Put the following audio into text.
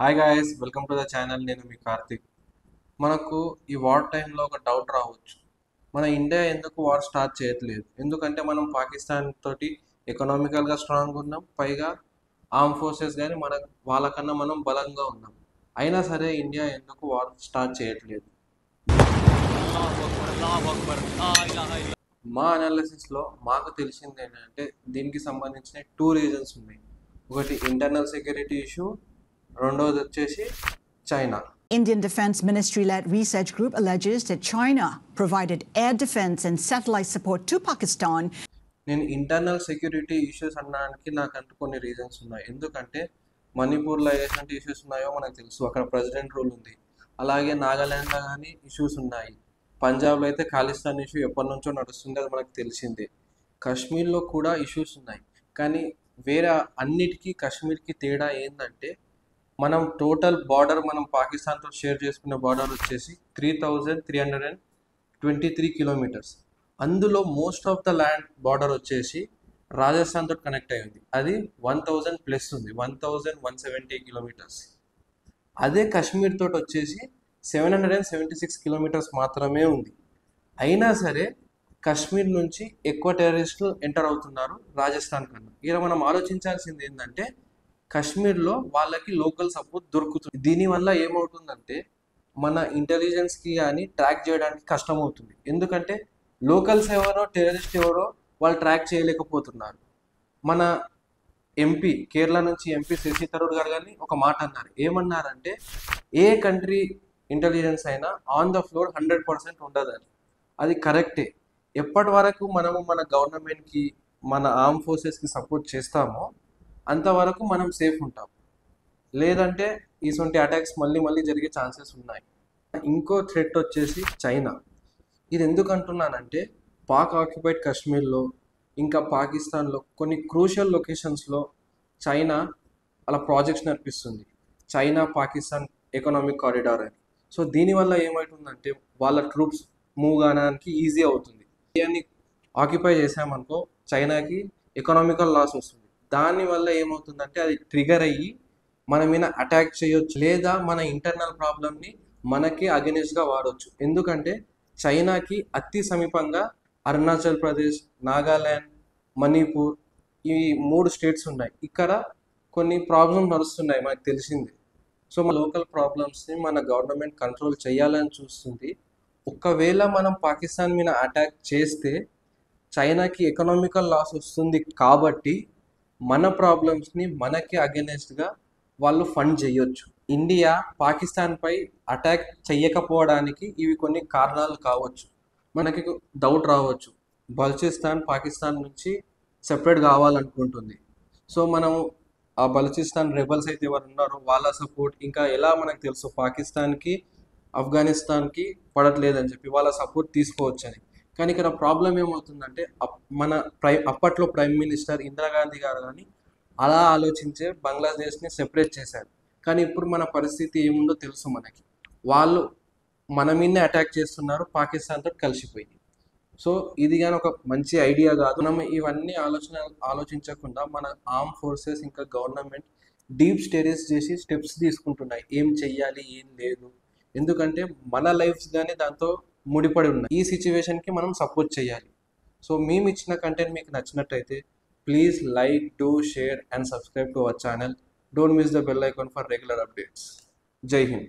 Hi guys, welcome to the channel. నేను మీ కార్తిక్. మనకు ఈ వార్ టైంలో ఒక డౌట్ రావచ్చు. మన ఇండియా ఎందుకు వార్ స్టార్ట్ చేయట్లేదు? ఎందుకంటే మనం పాకిస్తాన్ తోటి ఎకనామికల్గా స్ట్రాంగ్ ఉన్నాం, పైగా ఆర్మ్ ఫోర్సెస్ కానీ వాళ్ళకన్నా మనం బలంగా ఉన్నాం. అయినా సరే ఇండియా ఎందుకు వార్ స్టార్ట్ చేయట్లేదు? మా అనాలిసిస్లో మాకు తెలిసింది ఏంటంటే దీనికి సంబంధించిన 2 రీజన్స్ ఉన్నాయి. ఒకటి ఇంటర్నల్ సెక్యూరిటీ ఇష్యూ, రెండవది వచ్చేసి China. Indian Defence Ministry-led research group alleges that China provided air defence and satellite support to Pakistan. నేను ఇంటర్నల్ సెక్యూరిటీ ఇష్యూస్ అనడానికి నాకంటూ కొన్ని రీజన్స్ ఉన్నాయి. ఎందుకంటే మణిపూర్లో ఎలాంటి ఇష్యూస్ ఉన్నాయో మనకు తెలుసు, అక్కడ ప్రెసిడెంట్ రూల్ ఉంది. అలాగే నాగాల్యాండ్లో కానీ ఇష్యూస్ ఉన్నాయి. పంజాబ్లో అయితే ఖాళిస్తాన్ ఇష్యూ ఎప్పటి నుంచో నడుస్తుంది, అది మనకు తెలిసిందే. కాశ్మీర్లో కూడా ఇష్యూస్ ఉన్నాయి. కానీ వేరే అన్నిటికీ కాశ్మీర్కి తేడా ఏంటంటే మనం టోటల్ బార్డర్ మనం పాకిస్తాన్తో షేర్ చేసుకున్న బార్డర్ వచ్చేసి 3323 కిలోమీటర్స్. అందులో most of the land border వచ్చేసి రాజస్థాన్ తోటి కనెక్ట్ అయి ఉంది. అది 1000+ ఉంది, 1170 కిలోమీటర్స్. అదే కాశ్మీర్ తోటి వచ్చేసి 776 కిలోమీటర్స్ మాత్రమే ఉంది. అయినా సరే కాశ్మీర్ నుంచి ఎక్కువ టెర్రరిస్టులు ఎంటర్ అవుతున్నారు రాజస్థాన్ కన్నా. ఇలా మనం ఆలోచించాల్సింది ఏంటంటే కాశ్మీర్లో వాళ్ళకి లోకల్ సపోర్ట్ దొరుకుతుంది. దీనివల్ల ఏమవుతుందంటే మన ఇంటెలిజెన్స్కి కానీ ట్రాక్ చేయడానికి కష్టం అవుతుంది. ఎందుకంటే లోకల్స్ ఎవరో టెర్రరిస్ట్ ఎవరో వాళ్ళు ట్రాక్ చేయలేకపోతున్నారు. మన ఎంపీ కేరళ నుంచి ఎంపీ శశి థరూర్ గారు కానీ ఒక మాట అన్నారు. ఏమన్నారంటే ఏ కంట్రీ ఇంటెలిజెన్స్ అయినా ఆన్ ద ఫ్లోర్ 100% ఉండదని. అది కరెక్టే. ఎప్పటి వరకు మనము మన గవర్నమెంట్కి మన ఆర్మ్ ఫోర్సెస్కి సపోర్ట్ చేస్తామో అంతవరకు మనం సేఫ్ ఉంటాం. లేదంటే ఇటువంటి అటాక్స్ మళ్ళీ జరిగే ఛాన్సెస్ ఉన్నాయి. ఇంకో థ్రెట్ వచ్చేసి చైనా. ఇది ఎందుకు అంటున్నానంటే పాక్ ఆక్యుపైడ్ కాశ్మీర్లో ఇంకా పాకిస్తాన్లో కొన్ని క్రూషియల్ లొకేషన్స్లో చైనా అలా ప్రాజెక్ట్స్ నడిపిస్తుంది, చైనా పాకిస్తాన్ ఎకనామిక్ కారిడార్ అని. సో దీనివల్ల ఏమవుతుందంటే వాళ్ళ ట్రూప్స్ మూవ్ కావడానికి ఈజీ అవుతుంది. ఇండియాని ఆక్యుపై చేసామనుకో చైనాకి ఎకనామికల్ లాస్ వస్తుంది. దానివల్ల ఏమవుతుందంటే అది ట్రిగర్ అయ్యి మన మీద అటాక్ చేయొచ్చు, లేదా మన ఇంటర్నల్ ప్రాబ్లమ్ని మనకి అగెనిస్ట్గా వాడవచ్చు. ఎందుకంటే చైనాకి అతి సమీపంగా అరుణాచల్ ప్రదేశ్, నాగాల్యాండ్, మణిపూర్ ఈ 3 స్టేట్స్ ఉన్నాయి. ఇక్కడ కొన్ని ప్రాబ్లమ్స్ నడుస్తున్నాయి మనకు తెలిసింది. సో మన లోకల్ ప్రాబ్లమ్స్ని మన గవర్నమెంట్ కంట్రోల్ చేయాలని చూస్తుంది. ఒకవేళ మనం పాకిస్తాన్ మీద అటాక్ చేస్తే చైనాకి ఎకనామికల్ లాస్ వస్తుంది కాబట్టి మన ప్రాబ్లమ్స్ని మనకి అగెనెస్ట్గా వాళ్ళు ఫండ్ చేయొచ్చు. ఇండియా పాకిస్తాన్పై అటాక్ చెయ్యకపోవడానికి ఇవి కొన్ని కారణాలు కావచ్చు. మనకి డౌట్ రావచ్చు, బలూచిస్తాన్ పాకిస్తాన్ నుంచి సెపరేట్ కావాలనుకుంటుంది. సో మనం ఆ బలూచిస్తాన్ రెబల్స్ అయితే ఎవరు ఉన్నారో వాళ్ళ సపోర్ట్, ఇంకా ఎలా మనకు తెలుసు పాకిస్తాన్కి ఆఫ్ఘనిస్తాన్కి పడట్లేదని చెప్పి వాళ్ళ సపోర్ట్ తీసుకోవచ్చని. కానీ ఇక్కడ ప్రాబ్లం ఏమవుతుందంటే అప్పట్లో ప్రైమ్ మినిస్టర్ ఇందిరాగాంధీ గారు కానీ అలా ఆలోచించే బంగ్లాదేశ్ని సెపరేట్ చేశారు. కానీ ఇప్పుడు మన పరిస్థితి ఏముందో తెలుసు మనకి. వాళ్ళు మన మీదనే అటాక్ చేస్తున్నారు పాకిస్తాన్తో కలిసిపోయి. సో ఇది కానీ ఒక మంచి ఐడియా కాదు. మనం ఇవన్నీ ఆలోచించకుండా మన ఆర్మ్ ఫోర్సెస్ ఇంకా గవర్నమెంట్ డీప్ స్టడీస్ చేసి స్టెప్స్ తీసుకుంటున్నాయి, ఏం చెయ్యాలి ఏం లేదు. ఎందుకంటే మన లైఫ్స్ కానీ దాంతో ముడిపడి ఉన్నాయి. ఈ సిచ్యువేషన్కి మనం సపోర్ట్ చేయాలి. సో మేము ఇచ్చిన కంటెంట్ మీకు నచ్చినట్టయితే please like, do, share and subscribe to our channel. Don't miss the bell icon for regular updates. Jai Hind.